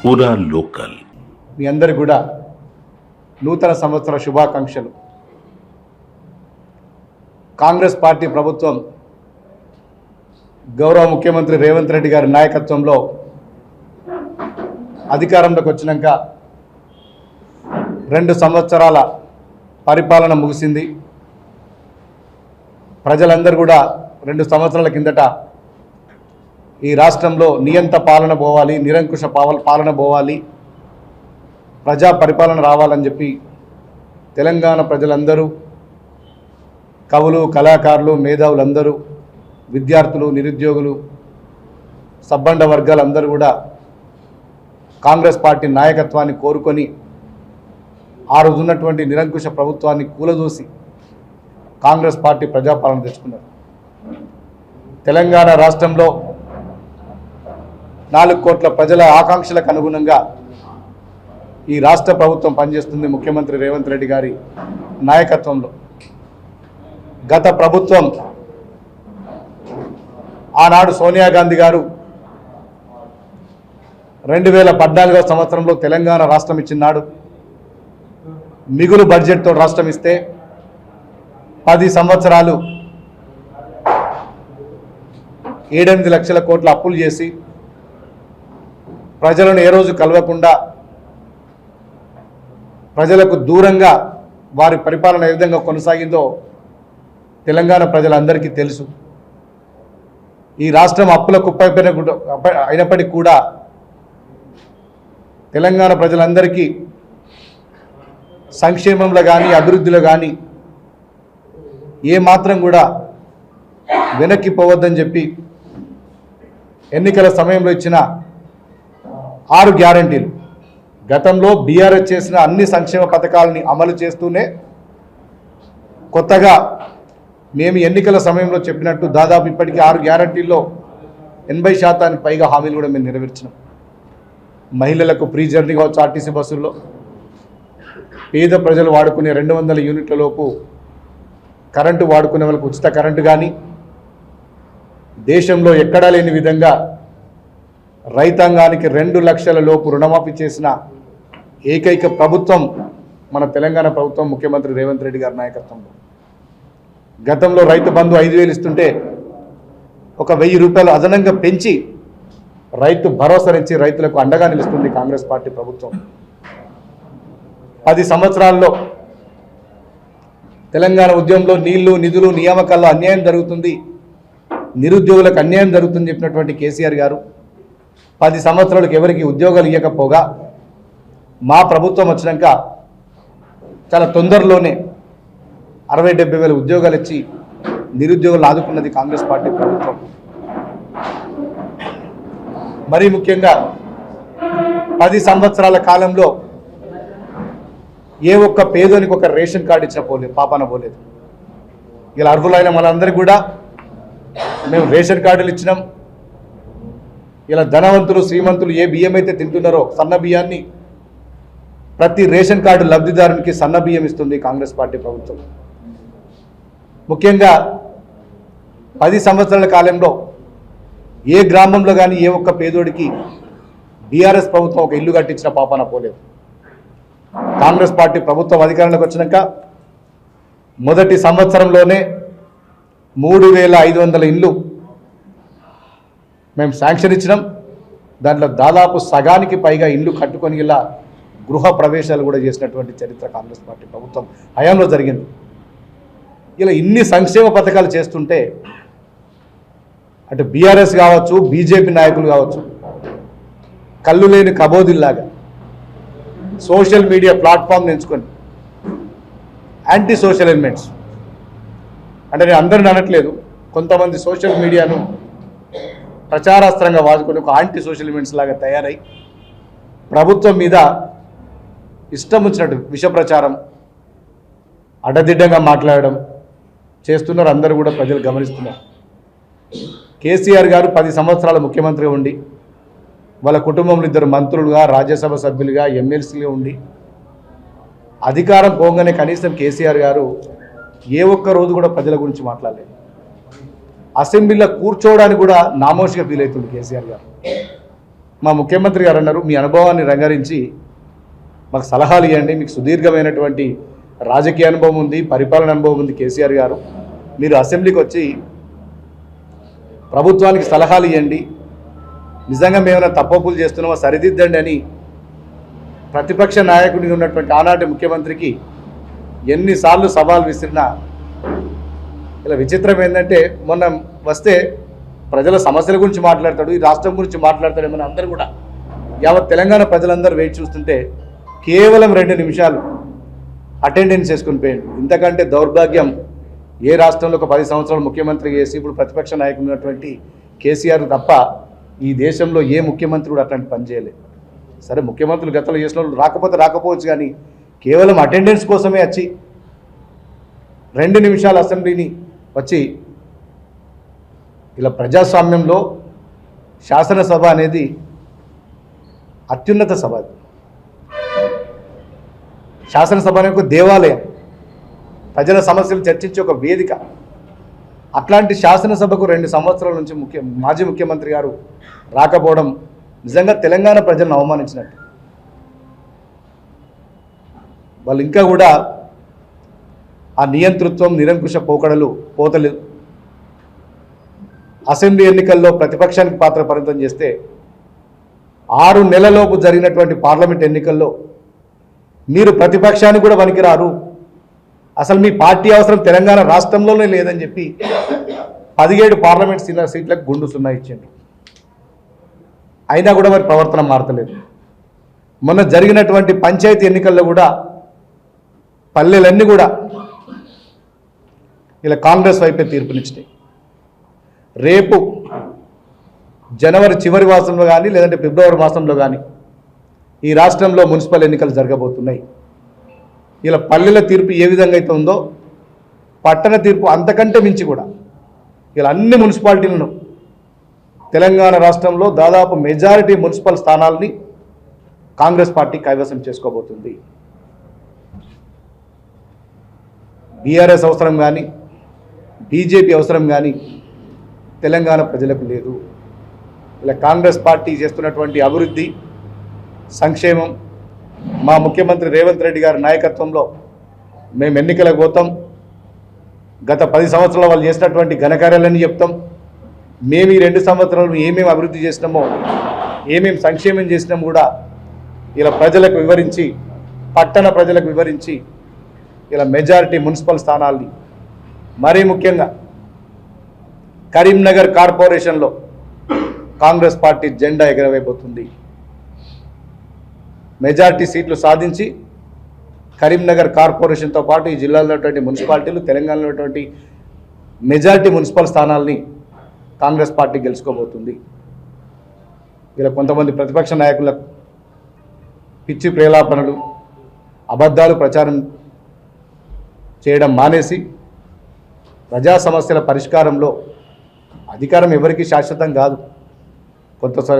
పూరా లోకల్. మీ అందరికి కూడా నూతన సంవత్సర శుభాకాంక్షలు. కాంగ్రెస్ పార్టీ ప్రభుత్వం గౌరవ ముఖ్యమంత్రి రేవంత్ రెడ్డి గారి నాయకత్వంలో అధికారంలోకి వచ్చినాక 2 సంవత్సరాల పరిపాలన ముగిసింది. ప్రజలందరూ కూడా 2 సంవత్సరాల కిందట ఈ రాష్ట్రంలో నియంత పాలన పోవాలి, నిరంకుశ పాలన పోవాలి, ప్రజా పరిపాలన రావాలని చెప్పి తెలంగాణ ప్రజలందరూ, కవులు, కళాకారులు, మేధావులందరూ, విద్యార్థులు, నిరుద్యోగులు, సబ్బండ వర్గాలందరూ కూడా కాంగ్రెస్ పార్టీ నాయకత్వాన్ని కోరుకొని ఆ రోజు ఉన్నటువంటి నిరంకుశ ప్రభుత్వాన్ని కూలదూసి కాంగ్రెస్ పార్టీ ప్రజాపాలన తెచ్చుకున్నారు. తెలంగాణ రాష్ట్రంలో 4 కోట్ల ప్రజల ఆకాంక్షలకు అనుగుణంగా ఈ రాష్ట్ర ప్రభుత్వం పనిచేస్తుంది. ముఖ్యమంత్రి రేవంత్ రెడ్డి గారి నాయకత్వంలో గత ప్రభుత్వం ఆనాడు సోనియా గాంధీ గారు 2014వ సంవత్సరంలో తెలంగాణ రాష్ట్రం ఇచ్చినాడు. మిగులు బడ్జెట్తో రాష్ట్రం ఇస్తే 10 సంవత్సరాలు 7-8 లక్షల కోట్ల అప్పులు చేసి ప్రజలను ఏ రోజు కలవకుండా ప్రజలకు దూరంగా వారి పరిపాలన ఏ విధంగా కొనసాగిందో తెలంగాణ ప్రజలందరికీ తెలుసు. ఈ రాష్ట్రం అప్పుల కుప్పైపోయిన అయినప్పటికీ కూడా తెలంగాణ ప్రజలందరికీ సంక్షేమంలో కానీ అభివృద్ధిలో కానీ ఏమాత్రం కూడా వెనక్కి పోవద్దని చెప్పి ఎన్నికల సమయంలో ఇచ్చిన 6 గ్యారంటీలు, గతంలో బీఆర్ఎస్ చేసిన అన్ని సంక్షేమ పథకాలని అమలు చేస్తూనే కొత్తగా మేము ఎన్నికల సమయంలో చెప్పినట్టు దాదాపు ఇప్పటికీ 6 గ్యారంటీల్లో 80% పైగా హామీలు కూడా మేము నెరవేర్చినాం. మహిళలకు ఫ్రీ జర్నీ కావచ్చు ఆర్టీసీ బస్సుల్లో, పేద ప్రజలు వాడుకునే 200 యూనిట్ల లోపు కరెంటు వాడుకునే వాళ్ళకు ఉచిత కరెంటు కానీ, దేశంలో ఎక్కడా లేని విధంగా రైతాంగానికి 2 లక్షల లోపు రుణమాఫీ చేసిన ఏకైక ప్రభుత్వం మన తెలంగాణ ప్రభుత్వం, ముఖ్యమంత్రి రేవంత్ రెడ్డి గారి నాయకత్వంలో. గతంలో రైతు బంధు 5,000 ఇస్తుంటే ఒక 1,000 రూపాయలు అదనంగా పెంచి రైతు భరోసానిచ్చి రైతులకు అండగా నిలుస్తుంది కాంగ్రెస్ పార్టీ ప్రభుత్వం. 10 సంవత్సరాల్లో తెలంగాణ ఉద్యమంలో నీళ్లు, నిధులు, నియామకాల్లో అన్యాయం జరుగుతుంది, నిరుద్యోగులకు అన్యాయం జరుగుతుంది చెప్పినటువంటి కేసీఆర్ గారు 10 సంవత్సరాలకు ఎవరికి ఉద్యోగాలు ఇవ్వకపోగా మా ప్రభుత్వం వచ్చినాక చాలా తొందరలోనే 60-70 వేల ఉద్యోగాలు ఇచ్చి నిరుద్యోగులు ఆదుకున్నది కాంగ్రెస్ పార్టీ ప్రభుత్వం. మరీ ముఖ్యంగా 10 సంవత్సరాల కాలంలో ఏ ఒక్క పేదోనికి ఒక రేషన్ కార్డు ఇచ్చిన పాపన పోలేదు. ఇలా అర్హులైన మనందరికీ కూడా మేము రేషన్ కార్డులు ఇచ్చినాం. ఇలా ధనవంతులు, శ్రీమంతులు ఏ బియ్యం అయితే తింటున్నారో సన్న బియ్యాన్ని ప్రతి రేషన్ కార్డు లబ్ధిదారునికి సన్న బియ్యం ఇస్తుంది కాంగ్రెస్ పార్టీ ప్రభుత్వం. ముఖ్యంగా 10 సంవత్సరాల కాలంలో ఏ గ్రామంలో కానీ ఏ ఒక్క పేదోడికి బీఆర్ఎస్ ప్రభుత్వం ఒక ఇల్లు కట్టించిన పాపాన పోలేదు. కాంగ్రెస్ పార్టీ ప్రభుత్వం అధికారంలోకి వచ్చినాక మొదటి సంవత్సరంలోనే 3,500 ఇండ్లు మేము శాంక్షన్ ఇచ్చినాం. దాంట్లో దాదాపు సగానికి పైగా ఇండ్లు కట్టుకొని ఇలా గృహ ప్రవేశాలు కూడా చేసినటువంటి చరిత్ర కాంగ్రెస్ పార్టీ ప్రభుత్వం హయాంలో జరిగింది. ఇలా ఇన్ని సంక్షేమ పథకాలు చేస్తుంటే అటు బీఆర్ఎస్ కావచ్చు, బీజేపీ నాయకులు కావచ్చు, కళ్ళు లేని కబోదిల్లాగా సోషల్ మీడియా ప్లాట్ఫామ్ని ఎంచుకొని యాంటీ సోషల్ ఎలిమెంట్స్, అంటే నేను అందరిని అనట్లేదు, కొంతమంది సోషల్ మీడియాను ప్రచారాస్త్రంగా వాడుకొని ఒక యాంటీ సోషల్ ఎలిమెంట్స్ లాగా తయారై ప్రభుత్వం మీద ఇష్టం వచ్చినట్టు విష ప్రచారం, అడ్డదిడ్డంగా మాట్లాడడం చేస్తున్నారు. అందరూ కూడా ప్రజలు గమనిస్తున్నారు. కేసీఆర్ గారు 10 సంవత్సరాల ముఖ్యమంత్రిగా ఉండి వాళ్ళ కుటుంబంలో 2 మంత్రులుగా, రాజ్యసభ సభ్యులుగా, ఎమ్మెల్సీలుగా ఉండి అధికారం పోగానే కనీసం కేసీఆర్ గారు ఏ ఒక్క రోజు కూడా ప్రజల గురించి మాట్లాడలేదు. అసెంబ్లీలో కూర్చోవడానికి కూడా నామోషిగా ఫీల్ అవుతుంది కేసీఆర్ గారు. మా ముఖ్యమంత్రి గారు అన్నారు, మీ అనుభవాన్ని రంగరించి మాకు సలహాలు ఇవ్వండి, మీకు సుదీర్ఘమైనటువంటి రాజకీయ అనుభవం ఉంది, పరిపాలన అనుభవం ఉంది కేసీఆర్ గారు, మీరు అసెంబ్లీకి వచ్చి ప్రభుత్వానికి సలహాలు ఇవ్వండి, నిజంగా మేమైనా తప్పులు చేస్తున్నామో సరిదిద్దండి అని ప్రతిపక్ష నాయకుడిగా ఉన్నటువంటి ఆనాటి ముఖ్యమంత్రికి ఎన్నిసార్లు సవాల్ విసిరినా ఇలా విచిత్రం ఏంటంటే మొన్న వస్తే ప్రజల సమస్యల గురించి మాట్లాడతాడు, ఈ రాష్ట్రం గురించి మాట్లాడతాడేమని అందరూ కూడా యావత్ తెలంగాణ ప్రజలందరూ వెయిట్ చూస్తుంటే కేవలం 2 నిమిషాలు అటెండెన్స్ చేసుకుని పోయింది. ఇంతకంటే దౌర్భాగ్యం ఏ రాష్ట్రంలో ఒక 10 సంవత్సరాలు ముఖ్యమంత్రి చేసి ఇప్పుడు ప్రతిపక్ష నాయకుడు ఉన్నటువంటి కేసీఆర్ తప్ప ఈ దేశంలో ఏ ముఖ్యమంత్రి కూడా అట్లాంటి పని చేయలేదు. సరే ముఖ్యమంత్రులు గతంలో చేసిన వాళ్ళు రాకపోవచ్చు, కానీ కేవలం అటెండెన్స్ కోసమే వచ్చి 2 నిమిషాలు అసెంబ్లీని వచ్చి ఇలా ప్రజాస్వామ్యంలో శాసనసభ అనేది అత్యున్నత సభ. శాసనసభ అనేది ఒక దేవాలయం, ప్రజల సమస్యలు చర్చించే ఒక వేదిక. అట్లాంటి శాసనసభకు 2 సంవత్సరాల నుంచి మాజీ ముఖ్యమంత్రి గారు రాకపోవడం నిజంగా తెలంగాణ ప్రజలను అవమానించినట్టు. వాళ్ళు ఇంకా కూడా ఆ నియంతృత్వం, నిరంకుశ పోతలేదు. అసెంబ్లీ ఎన్నికల్లో ప్రతిపక్షానికి పాత్ర పరిమితం చేస్తే 6 నెలలలోపు జరిగినటువంటి పార్లమెంట్ ఎన్నికల్లో మీరు ప్రతిపక్షానికి కూడా పనికిరారు, అసలు మీ పార్టీ అవసరం తెలంగాణ రాష్ట్రంలోనే లేదని చెప్పి 17 పార్లమెంట్ సీట్లకు గుండు సున్నా ఇచ్చిండ్రు. అయినా కూడా మరి ప్రవర్తన మారతలేదు. మొన్న జరిగినటువంటి పంచాయతీ ఎన్నికల్లో కూడా పల్లెలన్నీ కూడా ఇలా కాంగ్రెస్ వైపే తీర్పునిచ్చినాయి. రేపు జనవరి చివరి మాసంలో కానీ లేదంటే ఫిబ్రవరి మాసంలో కానీ ఈ రాష్ట్రంలో మున్సిపల్ ఎన్నికలు జరగబోతున్నాయి. ఇలా పల్లెల తీర్పు ఏ విధంగా అయితే ఉందో పట్టణ తీర్పు అంతకంటే మించి కూడా ఇలా అన్ని మున్సిపాలిటీలను తెలంగాణ రాష్ట్రంలో దాదాపు మెజారిటీ మున్సిపల్ స్థానాలని కాంగ్రెస్ పార్టీ కైవసం చేసుకోబోతుంది. బీఆర్ఎస్ అవసరం కానీ బీజేపీ అవసరం కానీ తెలంగాణ ప్రజలకు లేదు. ఇలా కాంగ్రెస్ పార్టీ చేస్తున్నటువంటి అభివృద్ధి, సంక్షేమం, మా ముఖ్యమంత్రి రేవంత్ రెడ్డి గారి నాయకత్వంలో మేము ఎన్నికలకు పోతాం. గత 10 సంవత్సరాలు వాళ్ళు చేసినటువంటి ఘనకార్యాలన్నీ చెప్తాం. మేము ఈ 2 సంవత్సరాలు ఏమేమి అభివృద్ధి చేసినామో, ఏమేమి సంక్షేమం చేసినామో కూడా ఇలా ప్రజలకు వివరించి, పట్టణ ప్రజలకు వివరించి ఇలా మెజారిటీ మున్సిపల్ స్థానాల్ని, మరీ ముఖ్యంగా కరీంనగర్ కార్పొరేషన్లో కాంగ్రెస్ పార్టీ జెండా ఎగరవేయబోతుంది. మెజారిటీ సీట్లు సాధించి కరీంనగర్ కార్పొరేషన్తో పాటు ఈ జిల్లాలో ఉన్నటువంటి మున్సిపాలిటీలు, తెలంగాణలో ఉన్నటువంటి మెజారిటీ మున్సిపల్ స్థానాల్ని కాంగ్రెస్ పార్టీ గెలుచుకోబోతుంది. ఇలా కొంతమంది ప్రతిపక్ష నాయకుల పిచ్చి ప్రేలాపనలు, అబద్ధాలు ప్రచారం చేయడం మానేసి ప్రజా సమస్యల పరిష్కారంలో, అధికారం ఎవరికీ శాశ్వతం కాదు.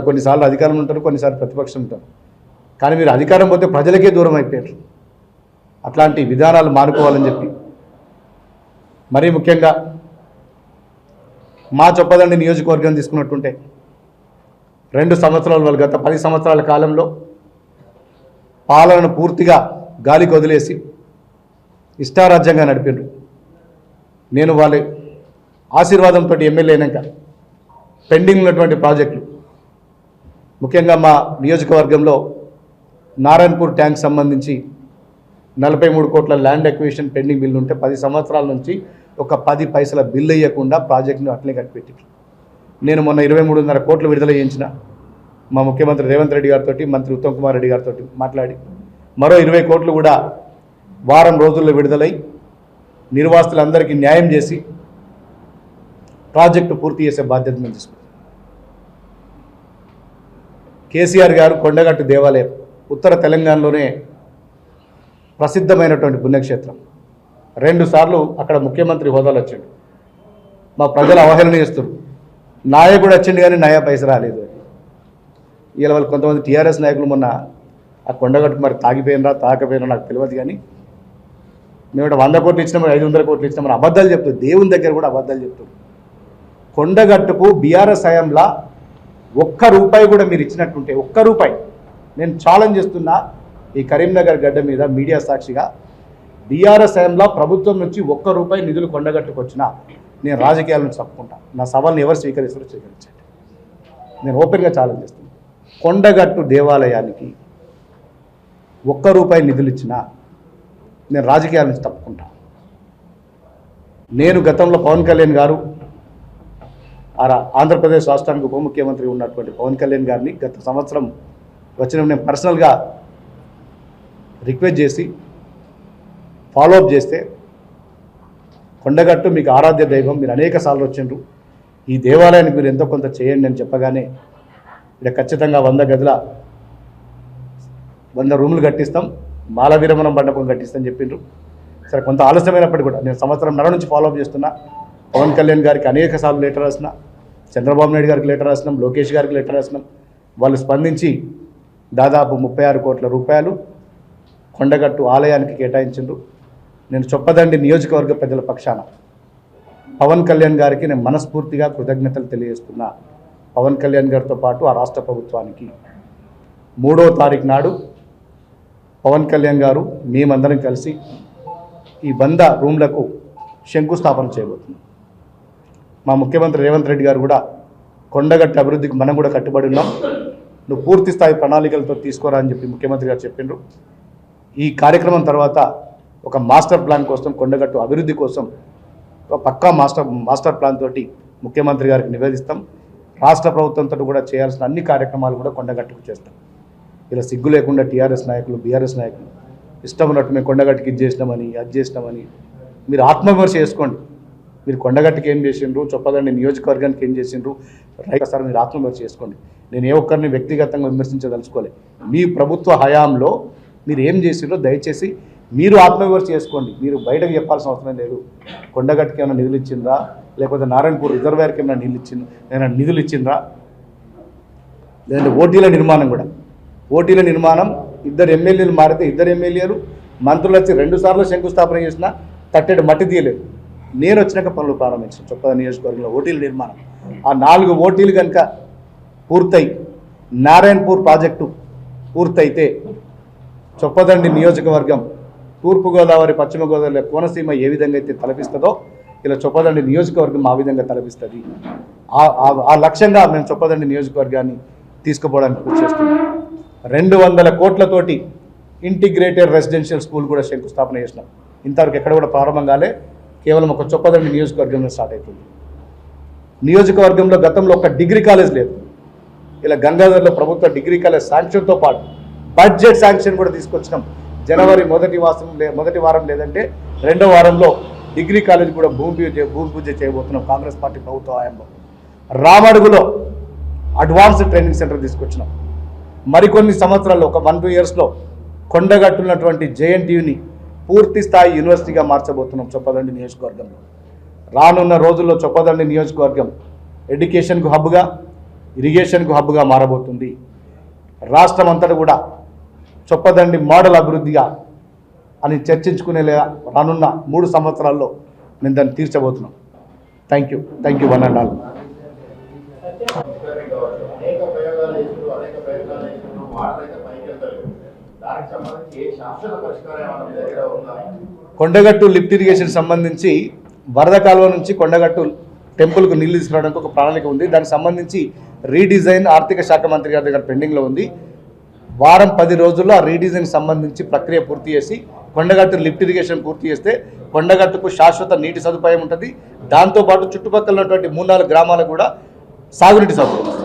కొన్నిసార్లు అధికారం ఉంటారు, కొన్నిసార్లు ప్రతిపక్షం ఉంటారు. కానీ మీరు అధికారం పోతే ప్రజలకే దూరం అయిపోయారు. అట్లాంటి విధానాలు మానుకోవాలని చెప్పి మరీ ముఖ్యంగా మా చొప్పదండి నియోజకవర్గం తీసుకున్నట్టుంటే 2 సంవత్సరాలు వాళ్ళు గత 10 సంవత్సరాల కాలంలో పాలనను పూర్తిగా గాలికి వదిలేసి ఇష్టారాజ్యంగా నడిపిండ్రు. నేను వాళ్ళ ఆశీర్వాదంతో ఎమ్మెల్యే అయినాక పెండింగ్ ఉన్నటువంటి ప్రాజెక్టులు, ముఖ్యంగా మా నియోజకవర్గంలో నారాయణపూర్ ట్యాంక్ సంబంధించి 43 కోట్ల ల్యాండ్ ఎక్విజిషన్ పెండింగ్ బిల్లు ఉంటే 10 సంవత్సరాల నుంచి ఒక 10 పైసల బిల్లు వేయకుండా ప్రాజెక్టును అట్లే కట్టిపెట్టి నేను మొన్న 23.5 కోట్లు విడుదల చేయించిన మా ముఖ్యమంత్రి రేవంత్ రెడ్డి గారితో, మంత్రి ఉత్తమ్ కుమార్ రెడ్డి గారితో మాట్లాడి మరో 20 కోట్లు కూడా వారం రోజుల్లో విడుదలై నిర్వాసితులందరికీ న్యాయం చేసి ప్రాజెక్టు పూర్తి చేసే బాధ్యత మేము తీసుకుంటాం. కేసీఆర్ గారు కొండగట్టు దేవాలయం ఉత్తర తెలంగాణలోనే ప్రసిద్ధమైనటువంటి పుణ్యక్షేత్రం. 2 సార్లు అక్కడ ముఖ్యమంత్రి హోదాలు వచ్చాడు. మా ప్రజలు అవహేళన చేస్తారు. నాయకుడు వచ్చిండు కానీ నయా పైస రాలేదు. ఇలా వాళ్ళు కొంతమంది టీఆర్ఎస్ నాయకులు మొన్న ఆ కొండగట్టు మరి తాకపోయినరా నాకు తెలియదు, కానీ మేము 100 కోట్లు ఇచ్చినామని 500 కోట్లు ఇచ్చినామని అబద్ధాలు చెప్తారు. దేవుని దగ్గర కూడా అబద్ధాలు చెప్తారు. కొండగట్టుకు బీఆర్ఎస్ హయాంలో ఒక్క రూపాయి కూడా మీరు ఇచ్చినట్టుంటే, ఒక్క రూపాయి, నేను ఛాలెంజ్ చేస్తున్నా ఈ కరీంనగర్ గడ్డ మీద మీడియా సాక్షిగా, బీఆర్ఎస్ హయాంలో ప్రభుత్వం నుంచి ఒక్క రూపాయి నిధులు కొండగట్టుకొచ్చినా నేను రాజకీయాల నుంచి తప్పుకుంటా. నా సవాల్ని ఎవరు స్వీకరిస్తారో స్వీకరించండి. నేను ఓపెన్గా ఛాలెంజ్ చేస్తున్నాను. కొండగట్టు దేవాలయానికి ఒక్క రూపాయి నిధులు ఇచ్చినా నేను రాజకీయాల నుంచి తప్పుకుంటా. నేను గతంలో పవన్ కళ్యాణ్ గారు, ఆంధ్రప్రదేశ్ రాష్ట్రానికి ఉప ముఖ్యమంత్రి ఉన్నటువంటి పవన్ కళ్యాణ్ గారిని గత సంవత్సరం వచ్చిన నేను పర్సనల్గా రిక్వెస్ట్ చేసి ఫాలోఅప్ చేస్తే, కొండగట్టు మీకు ఆరాధ్య దైవం, మీరు అనేక సార్లు వచ్చిండ్రు, ఈ దేవాలయానికి మీరు ఎంతో కొంత చేయండి అని చెప్పగానే ఇక్కడ ఖచ్చితంగా 100 గదుల 100 రూములు కట్టిస్తాం, మాల విరమణం మండపం కట్టిస్తామని చెప్పిండ్రు. సరే, కొంత ఆలస్యమైనప్పటికీ కూడా నేను సంవత్సరంన్నర నుంచి ఫాలోఅప్ చేస్తున్నా. పవన్ కళ్యాణ్ గారికి అనేక సార్లు లెటర్ రాసిన, చంద్రబాబు నాయుడు గారికి లెటర్ రాసినాం, లోకేష్ గారికి లెటర్ రాసినాం. వాళ్ళు స్పందించి దాదాపు 36 కోట్ల రూపాయలు కొండగట్టు ఆలయానికి కేటాయించిండ్రు. నేను చొప్పదండి నియోజకవర్గ ప్రజల పక్షాన పవన్ కళ్యాణ్ గారికి నేను మనస్ఫూర్తిగా కృతజ్ఞతలు తెలియజేస్తున్నా. పవన్ కళ్యాణ్ గారితో పాటు ఆ రాష్ట్ర ప్రభుత్వానికి 3వ తారీఖు నాడు పవన్ కళ్యాణ్ గారు మేమందరం కలిసి ఈ 100 రూమ్లకు శంకుస్థాపన చేయబోతున్నాం. మా ముఖ్యమంత్రి రేవంత్ రెడ్డి గారు కూడా కొండగట్టు అభివృద్ధికి మనం కూడా కట్టుబడి ఉన్నాం, నువ్వు పూర్తి స్థాయి ప్రణాళికలతో తీసుకోరా అని చెప్పి ముఖ్యమంత్రి గారు చెప్పిండ్రు. ఈ కార్యక్రమం తర్వాత ఒక మాస్టర్ ప్లాన్ కోసం, కొండగట్టు అభివృద్ధి కోసం ఒక పక్కా మాస్టర్ ప్లాన్ తోటి ముఖ్యమంత్రి గారికి నివేదిస్తాం. రాష్ట్ర ప్రభుత్వంతో కూడా చేయాల్సిన అన్ని కార్యక్రమాలు కూడా కొండగట్టుకు చేస్తాం. ఇలా సిగ్గు లేకుండా టీఆర్ఎస్ నాయకులు, బీఆర్ఎస్ నాయకులు ఇష్టం ఉన్నట్టు మేము కొండగట్టుకి ఇది చేసినామని, అది చేసినామని, మీరు ఆత్మవిమర్శ చేసుకోండి. మీరు కొండగట్టుకి ఏం చేసిండ్రు, చొప్పదండి నియోజకవర్గానికి ఏం చేసిండ్రు, సార్ మీరు ఆత్మవిమర్శ చేసుకోండి. నేను ఏ ఒక్కరిని వ్యక్తిగతంగా విమర్శించదలుచుకోలే. మీ ప్రభుత్వ హయాంలో మీరు ఏం చేసిండ్రో దయచేసి మీరు ఆత్మవిమర్శ చేసుకోండి. మీరు బయటకు చెప్పాల్సిన అవసరం లేదు. కొండగట్టుకి ఏమైనా నిధులు ఇచ్చిండ్రా, లేకపోతే నారాయణపూర్ రిజర్వాయర్కి ఏమైనా నిధులు ఇచ్చిండ్రా, లేదంటే ఓటీల నిర్మాణం కూడా, ఓటీల నిర్మాణం 2 ఎమ్మెల్యేలు మారితే 2 ఎమ్మెల్యేలు మంత్రులు వచ్చి 2 సార్లు శంకుస్థాపన చేసినా తట్టెడు మట్టి తీయలేదు. నేను వచ్చినాక పనులు ప్రారంభించాను చొప్పద నియోజకవర్గంలో ఓటీల నిర్మాణం. ఆ 4 ఓటీలు కనుక పూర్తయి నారాయణపూర్ ప్రాజెక్టు పూర్తయితే చొప్పదండి నియోజకవర్గం తూర్పుగోదావరి, పశ్చిమ గోదావరి, కోనసీమ ఏ విధంగా అయితే తలపిస్తుందో ఇలా చొప్పదండి నియోజకవర్గం ఆ విధంగా తలపిస్తుంది. ఆ లక్ష్యంగా మేము చొప్పదండి నియోజకవర్గాన్ని తీసుకుపోవడానికి కృషి చేస్తున్నాం. 200 కోట్లతోటి ఇంటిగ్రేటెడ్ రెసిడెన్షియల్ స్కూల్ కూడా శంకుస్థాపన చేసినాం. ఇంతవరకు ఎక్కడ కూడా ప్రారంభం కాలే, కేవలం ఒక చొప్పదండి నియోజకవర్గంలో స్టార్ట్ అవుతుంది. నియోజకవర్గంలో గతంలో ఒక డిగ్రీ కాలేజ్ లేదు. ఇలా గంగాధర్లో ప్రభుత్వ డిగ్రీ కాలేజ్ శాంక్షన్తో పాటు బడ్జెట్ శాంక్షన్ కూడా తీసుకొచ్చినాం. జనవరి మొదటి వారం లేదంటే 2వ వారంలో డిగ్రీ కాలేజ్ కూడా భూమి పూజ చేయబోతున్నాం కాంగ్రెస్ పార్టీ ప్రభుత్వ హయాంలో. రామడుగులో అడ్వాన్స్డ్ ట్రైనింగ్ సెంటర్ తీసుకొచ్చినాం. మరికొన్ని సంవత్సరాల్లో ఒక 1-2 ఇయర్స్లో కొండగట్టున్నటువంటి జేఎన్టీయూని పూర్తి స్థాయి యూనివర్సిటీగా మార్చబోతున్నాం చొప్పదండి నియోజకవర్గంలో. రానున్న రోజుల్లో చొప్పదండి నియోజకవర్గం ఎడ్యుకేషన్కు హబ్గా, ఇరిగేషన్కు హబ్గా మారబోతుంది. రాష్ట్రం అంతటా కూడా చొప్పదండి మోడల్ అభివృద్ధిగా అని చర్చించుకునేలా రానున్న 3 సంవత్సరాల్లో మేము దాన్ని తీర్చబోతున్నాం. Thank you 1 and all. Kondagattu lift irrigation సంబంధించి వరద కాలువ నుంచి కొండగట్టు టెంపుల్కు నీళ్లు తీసుకురావడానికి ఒక ప్రణాళిక ఉంది. దానికి సంబంధించి రీడిజైన్ ఆర్థిక శాఖ మంత్రి గారి దగ్గర పెండింగ్లో ఉంది. వారం 10 రోజుల్లో ఆ రీడిజైన్ సంబంధించి ప్రక్రియ పూర్తి చేసి కొండగట్టు లిఫ్ట్ ఇరిగేషన్ పూర్తి చేస్తే కొండగట్టుకు శాశ్వత నీటి సదుపాయం ఉంటుంది. దాంతోపాటు చుట్టుపక్కల ఉన్నటువంటి 3-4 గ్రామాలకు కూడా సాగునీటి సదుపాయం.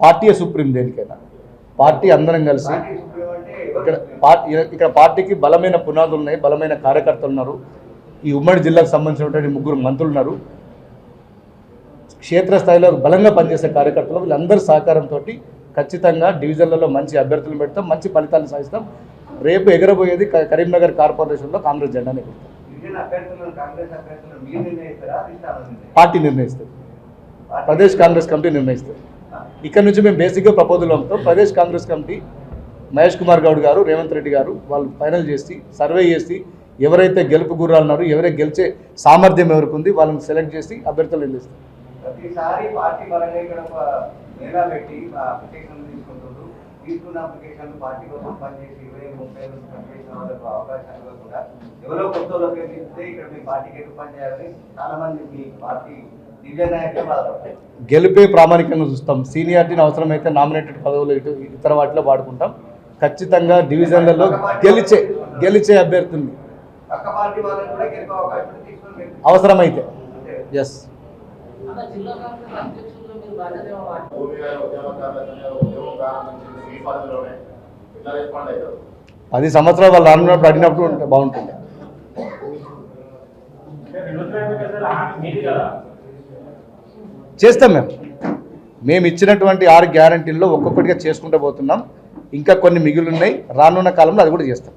పార్టీ సుప్రీం దేనికైనా, పార్టీ అందరం కలిసి ఇక్కడ పార్టీకి బలమైన పునాదులు ఉన్నాయి, బలమైన కార్యకర్తలు ఉన్నారు. ఈ ఉమ్మడి జిల్లాకు సంబంధించినటువంటి 3 మంత్రులు ఉన్నారు. క్షేత్రస్థాయిలో బలంగా పనిచేసే కార్యకర్తలు వీళ్ళందరి సహకారంతో ఖచ్చితంగా డివిజన్లలో మంచి అభ్యర్థులను పెడతాం, మంచి ఫలితాలను సాధిస్తాం. రేపు ఎగరబోయేది కరీంనగర్ కార్పొరేషన్లో కాంగ్రెస్ జెండానే పెడతాం. పార్టీ నిర్ణయిస్తుంది, ప్రదేశ్ కాంగ్రెస్ కమిటీ నిర్ణయిస్తుంది. ఇక్కడ నుంచి మేము బేసిక్గా ప్రపోజల్ పంపుతాం. ప్రదేశ్ కాంగ్రెస్ కమిటీ మహేష్ కుమార్ గౌడ్ గారు, రేవంత్ రెడ్డి గారు వాళ్ళు ఫైనల్ చేసి సర్వే చేసి ఎవరైతే గెలుపు గుర్రాలు ఉన్నారో, ఎవరైతే గెలిచే సామర్థ్యం ఎవరికి ఉంది వాళ్ళని సెలెక్ట్ చేసి అభ్యర్థులు నిలుస్తారు. ప్రతిసారి పార్టీ పరంగా ఇక్కడ ఒక మేళా పెట్టి అప్లికేషన్లు తీసుకుంటుండ్రు. తీసుకున్న అప్లికేషన్లు పార్టీ కోసం పనిచేసి 20-30 పనిచేసిన వాళ్ళకు అవకాశాలు ఇవ్వకుండా ఎవరో కొత్త వాళ్ళకి ఇస్తే ఇక్కడ మీ పార్టీకి ఎటు పని చేయాలని చాలా మంది మీ పార్టీ దివ్య నాయకులు బాధపడతారు. గెలిపే ప్రామాణికంగా చూస్తాం. సీనియారిటీని అవసరమైతే నామినేటెడ్ పదవులు ఇతర వాటిలో వాడుకుంటాం. ఖచ్చితంగా డివిజన్లలో గెలిచే అభ్యర్థుల్ని పక్క పార్టీ వాళ్ళని కూడా గెలిపే అవకాశం తీసుకొని అవసరమైతే ఎస్. పది సంవత్సరాలు వాళ్ళు రానున్నప్పుడు అడిగినప్పుడు బాగుంటుంది. చేస్తాం మేము ఇచ్చినటువంటి 6 గ్యారంటీల్లో ఒక్కొక్కటిగా చేసుకుంటూ పోతున్నాం. ఇంకా కొన్ని మిగిలి ఉన్నాయి. రానున్న కాలంలో అది కూడా చేస్తాం.